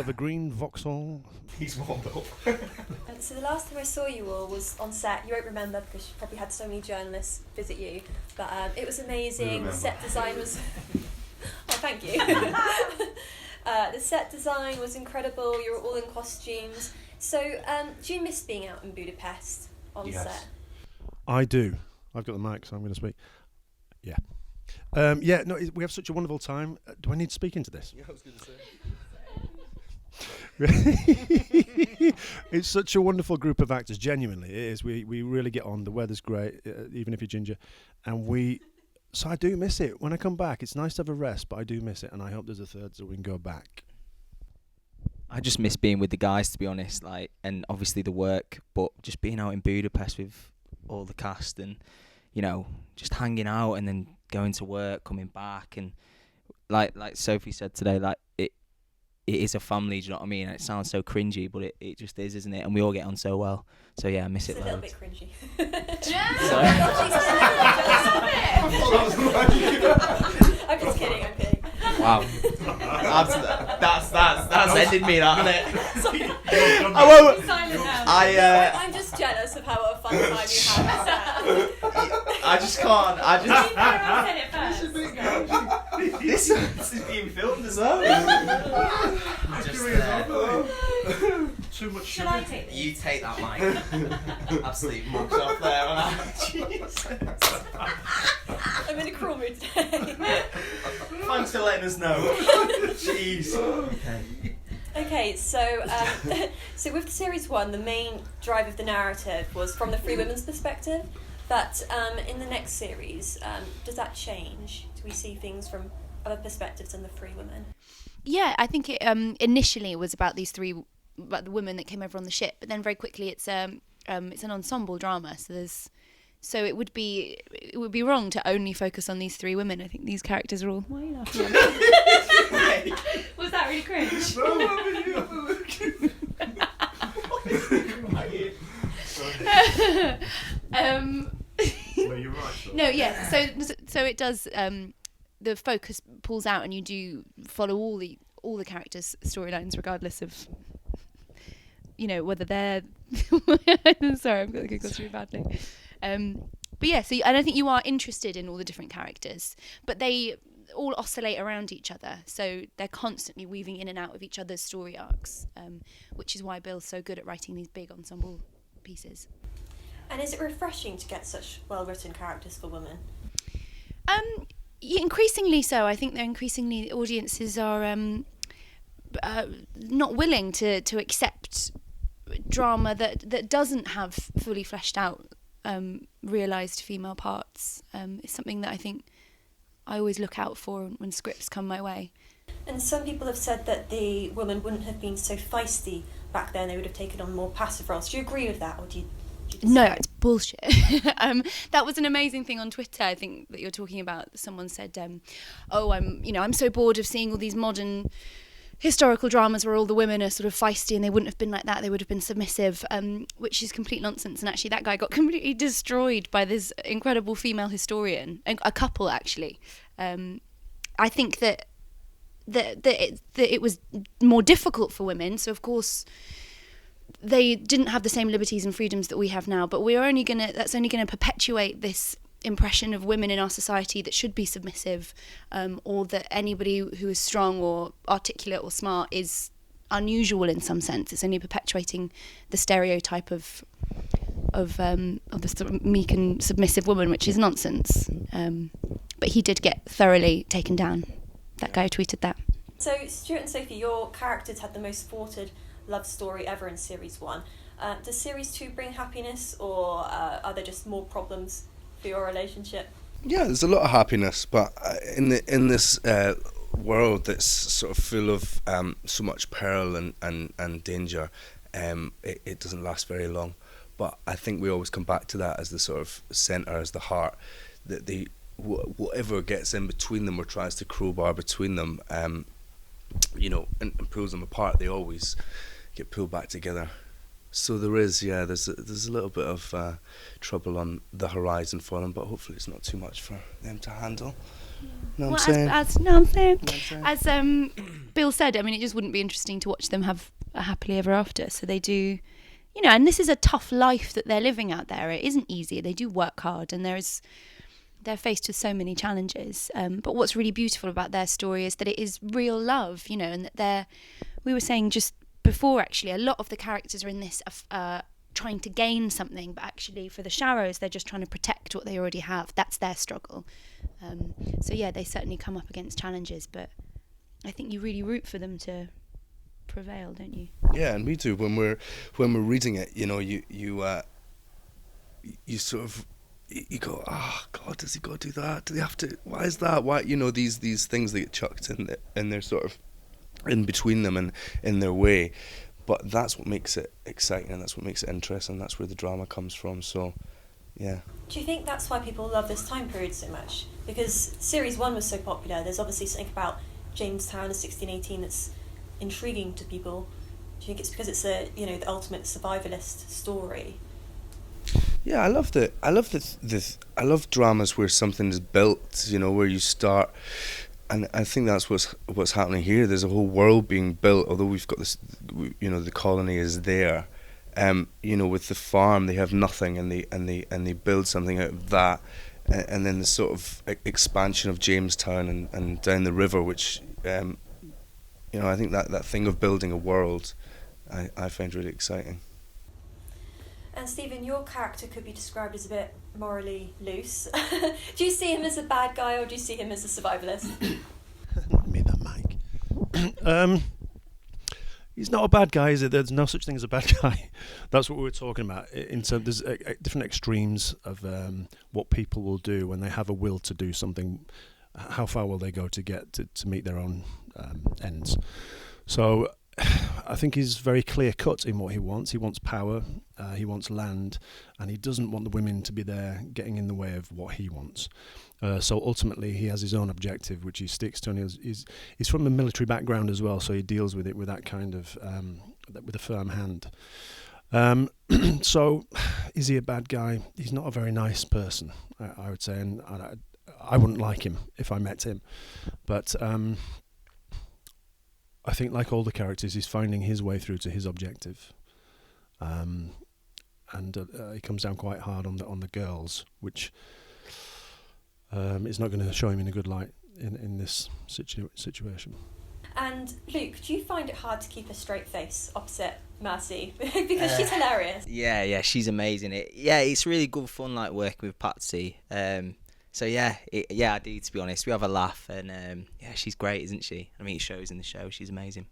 of a green Vauxhall. He's warmed up. So the last time I saw you all was on set. You won't remember because you probably had so many journalists visit you, but it was amazing. The set design was... oh, thank you. The set design was incredible. You were all in costumes. So do you miss being out in Budapest on set? I do. I've got the mic, so I'm going to speak. Yeah. We have such a wonderful time. Do I need to speak into this? Yeah, I was going to say. It's such a wonderful group of actors. Genuinely, it is. We really get on. The weather's great, even if you're ginger, and so I do miss it. When I come back, it's nice to have a rest, but I do miss it, and I hope there's a third so we can go back. I just miss being with the guys, to be honest, and obviously the work, but just being out in Budapest with all the cast and, just hanging out and then going to work, coming back, and like Sophie said today, it is a family, do you know what I mean? And it sounds so cringy, but it just is, isn't it? And we all get on so well. So yeah, I miss it loads. It's a little bit cringy. I'm just kidding. Wow. That's ended me, that, isn't it? I won't. I'm just jealous of how a fun time you have. I just can't. This is being filmed as well. Too much sugar. Shall I take this? You take that mic. Absolute mugs off there. Jesus. I'm in a cruel mood today. Thanks for letting us know. Jeez. Okay, so with the series 1, the main drive of the narrative was from the three women's perspective. But in the next series, does that change? Do we see things from other perspectives than the three women? Yeah, I think it initially was about the women that came over on the ship, but then very quickly it's an ensemble drama. So it would be wrong to only focus on these three women. I think these characters are all. Why are you laughing at me? Was that really cringe? No, you're right. No, yeah. So it does. The focus pulls out, and you do follow all the characters' storylines, regardless of whether they're. Sorry, I'm going to go through badly. But yeah, and I think you are interested in all the different characters, but they all oscillate around each other, so they're constantly weaving in and out of each other's story arcs, which is why Bill's so good at writing these big ensemble pieces. And is it refreshing to get such well-written characters for women? Increasingly so. I think the audiences are not willing to accept drama that doesn't have fully fleshed out realised female parts. It's something that I think I always look out for when scripts come my way. And some people have said that the women wouldn't have been so feisty back then, they would have taken on more passive roles. Do you agree with that, or do you No, it's bullshit. That was an amazing thing on Twitter, I think, that you're talking about. Someone said, I'm so bored of seeing all these modern historical dramas where all the women are sort of feisty, and they wouldn't have been like that, they would have been submissive, which is complete nonsense. And actually that guy got completely destroyed by this incredible female historian, a couple actually. I think that it was more difficult for women, so of course they didn't have the same liberties and freedoms that we have now, but that's only gonna perpetuate this impression of women in our society that should be submissive, or that anybody who is strong or articulate or smart is unusual in some sense. It's only perpetuating the stereotype of the sort of meek and submissive woman, which is nonsense. But he did get thoroughly taken down. That guy who tweeted that. So Stuart and Sophie, your characters had the most thwarted love story ever in Series 1. Does Series 2 bring happiness, or are there just more problems for your relationship? Yeah, there's a lot of happiness, but in this world that's sort of full of so much peril and danger, it doesn't last very long. But I think we always come back to that as the sort of centre, as the heart, that whatever gets in between them or tries to crowbar between them, and pulls them apart, they always get pulled back together. So there's a little bit of trouble on the horizon for them, but hopefully it's not too much for them to handle. Know what Well, I'm saying? as Bill said, I mean, it just wouldn't be interesting to watch them have a happily ever after. So they do, you know, and this is a tough life that they're living out there. It isn't easy. They do work hard, and they're faced with so many challenges. But what's really beautiful about their story is that it is real love, you know, and that we were saying just before, actually, a lot of the characters are in this trying to gain something, but actually for the Sharrows, they're just trying to protect what they already have. That's their struggle. So yeah, they certainly come up against challenges, but I think you really root for them to prevail, don't you? Yeah, and we do when we're reading it. You know, you sort of you go, oh God, does he got to do that? Do they have to? Why is that? Why, you know, these things that get chucked in and they're sort of in between them and in their way. But that's what makes it exciting, and that's what makes it interesting. That's where the drama comes from. So, yeah. Do you think that's why people love this time period so much? Because Series 1 was so popular, there's obviously something about Jamestown and 1618 that's intriguing to people. Do you think it's because it's the ultimate survivalist story? Yeah, I love dramas where something is built, you know, where you start, and I think that's what's happening here. There's a whole world being built, although we've got this, you know, the colony is there. You know, with the farm, they have nothing, and they build something out of that, and then the sort of expansion of Jamestown and down the river, which, you know, I think that thing of building a world, I find really exciting. And Stephen, your character could be described as a bit morally loose. Do you see him as a bad guy, or do you see him as a survivalist? Not me, that Mike. He's not a bad guy, is it? There's no such thing as a bad guy. That's what we were talking about. There's different extremes of what people will do when they have a will to do something. How far will they go to get to meet their own ends? So I think he's very clear cut in what he wants. He wants power, he wants land, and he doesn't want the women to be there getting in the way of what he wants. So ultimately he has his own objective, which he sticks to, and he's from a military background as well, so he deals with it with that kind of with a firm hand. So is he a bad guy? He's not a very nice person, I would say, and I wouldn't like him if I met him, but I think, like all the characters, he's finding his way through to his objective, and he comes down quite hard on the girls, which is not going to show him in a good light in this situation. And Luke, do you find it hard to keep a straight face opposite Mercy because she's hilarious? Yeah, she's amazing. It's really good fun, like working with Patsy. So I do, to be honest. We have a laugh, and she's great, isn't she? I mean, it shows in the show. She's amazing.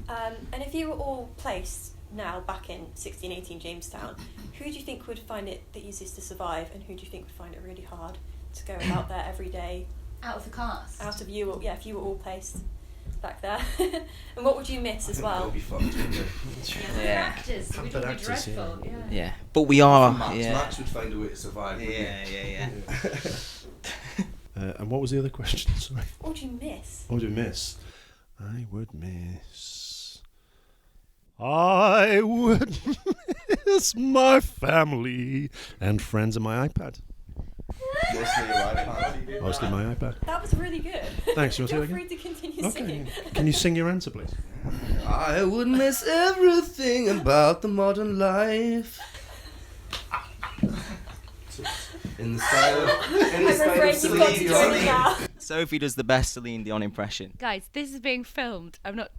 And if you were all placed now back in 1618 Jamestown, who do you think would find it the easiest to survive, and who do you think would find it really hard to go out there every day? Out of the cast? Out of you, if you were all placed back there. And what would you miss as well? Be fucked, Yeah. Actors, which would be dreadful. Yeah, but we are. Max would find a way to survive. Yeah. And what was the other question? Sorry. What would you miss? What would you miss? I would miss my family and friends and my iPad. Mostly my iPad. That was really good. Thanks. You want to say Feel that again? free to continue singing. Can you sing your answer, please? I would miss everything about the modern life. In the style of Celine Dion. Sophie does the best Celine Dion impression. Guys, this is being filmed. I'm not.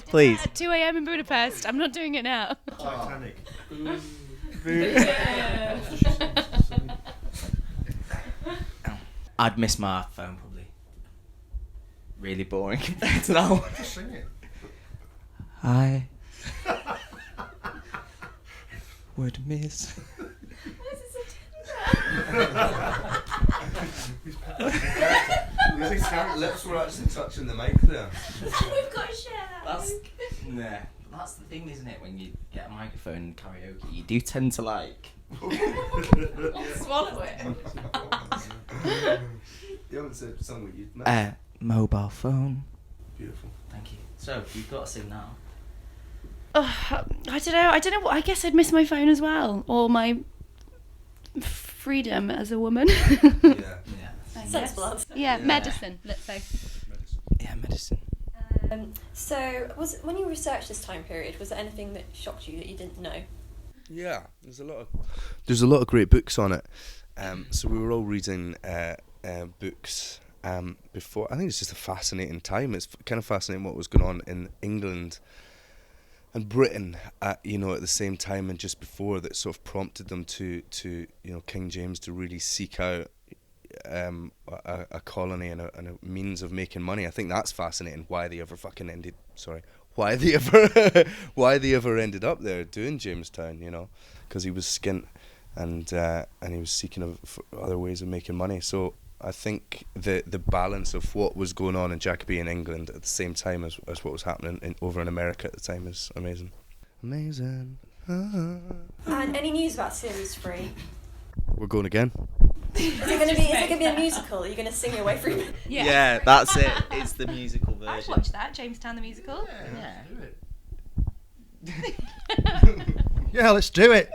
Please. At 2 a.m. in Budapest. I'm not doing it now. Titanic. I'd miss my phone, probably. Really boring compared to that one. Just sing it. I would miss. Lips were actually touching the mic there. We've got to share that. That's the thing, isn't it? When you get a microphone in karaoke, you do tend to like. I'll swallow it. You haven't said something you'd met. Mobile phone. Beautiful. Thank you. So you've got to sing now. I don't know. I guess I'd miss my phone as well, or my freedom as a woman. Yeah. Sensible answer. Yeah, medicine, let's say. Yeah, medicine. So, when you researched this time period, was there anything that shocked you that you didn't know? Yeah, there's a lot of great books on it. So we were all reading books before. I think it's just a fascinating time. It's kind of fascinating what was going on in England and Britain at the same time and just before, that sort of prompted them to King James to really seek out a colony and a means of making money. I think that's fascinating. Why they ever ended up there doing Jamestown? Because he was skint and he was seeking other ways of making money. So I think the balance of what was going on in Jacobean England at the same time as what was happening over in America at the time is amazing. Amazing. And any news about Series 3? We're going again. Is it going to be a musical? Are you going to sing your way through? Yeah, that's it. It's the musical version. I'd watch that, Jamestown the musical. Yeah, let's do it.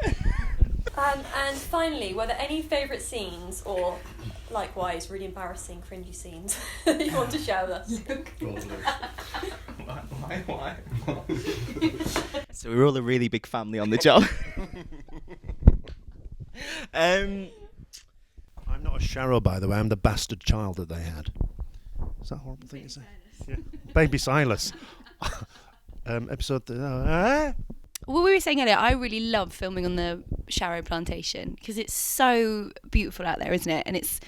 And finally, were there any favourite scenes or, likewise, really embarrassing, cringy scenes that you want to share with us? Why? So we're all a really big family on the job. I'm not a Cheryl, by the way. I'm the bastard child that they had. Is that a horrible thing to say? Yeah. Baby Silas. Episode... Well, we were saying earlier, I really love filming on the Sharrow plantation because it's so beautiful out there, isn't it? And it's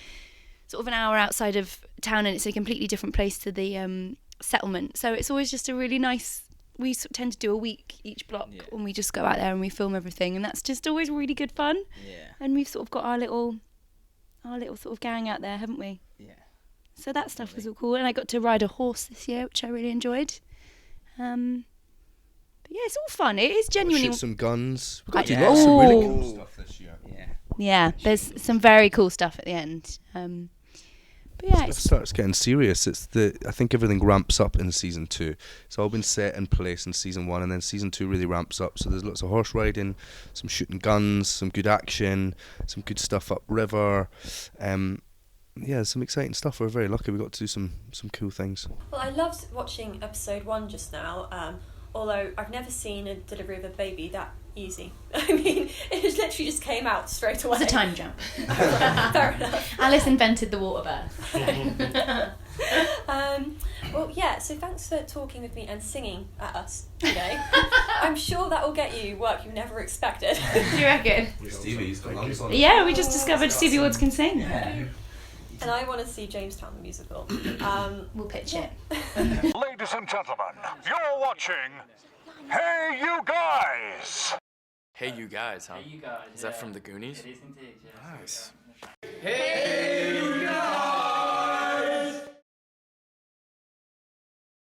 sort of an hour outside of town and it's a completely different place to the settlement. So it's always just a really nice... We tend to do a week each block when we just go out there and we film everything, and that's just always really good fun. Yeah. And we've sort of got our little sort of gang out there, haven't we? Yeah. So that stuff was all cool, and I got to ride a horse this year, which I really enjoyed. But yeah, it's all fun. It is genuinely. Shoot some guns. We've got Yeah. to do lots of really Ooh. cool stuff this year. Yeah. Yeah, there's some very cool stuff at the end. But yeah, Stuff starts getting serious. I think everything ramps up in season 2. It's all been set in place in season 1, and then season 2 really ramps up. So there's lots of horse riding, some shooting guns, some good action, some good stuff upriver. Yeah, some exciting stuff. We're very lucky. We got to do some cool things. Well, I loved watching episode 1 just now, although I've never seen a delivery of a baby that easy. I mean, it literally just came out straight away. it's a time jump. Fair enough. Alice invented the water birth. Well, yeah, so thanks for talking with me and singing at us today. I'm sure that will get you work you never expected. Do you reckon? Stevie's got lungs on. Yeah, we just discovered Stevie Woods can sing. Yeah. And I want to see Jamestown the musical. We'll pitch it. Ladies and gentlemen, you're watching Hey You Guys! Hey You Guys, huh? Hey, you guys. Is that from the Goonies? It is indeed, yeah. Nice. Hey, you